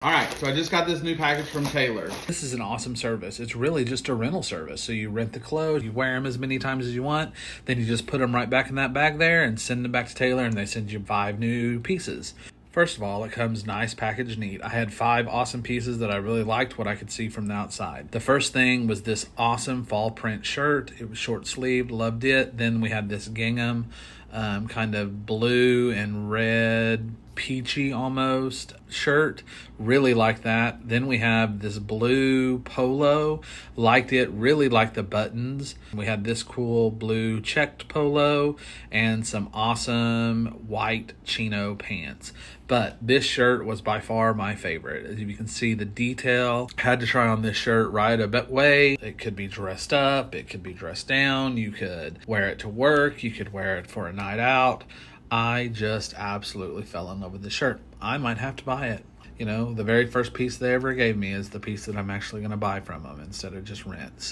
All right, so I just got this new package from Taelor. This is an awesome service. It's really just a rental service. So you rent the clothes, you wear them as many times as you want, then you just put them right back in that bag there and send them back to Taelor, and they send you 5 new pieces. First of all, it comes nice, packaged neat. I had 5 awesome pieces that I really liked what I could see from the outside. The first thing was this awesome fall print shirt. It was short sleeved, loved it. Then we had this gingham, kind of blue and red, peachy almost shirt. Really like that. Then we have this blue polo. Liked it. Really liked the buttons. We had this cool blue checked polo and some awesome white chino pants. But this shirt was by far my favorite. As you can see, the detail. Had to try on this shirt right a bit way. It could be dressed up. It could be dressed down. You could wear it to work. You could wear it for a night out. I just absolutely fell in love with the shirt. I might have to buy it. You know, the very first piece they ever gave me is the piece that I'm actually going to buy from them instead of just rent.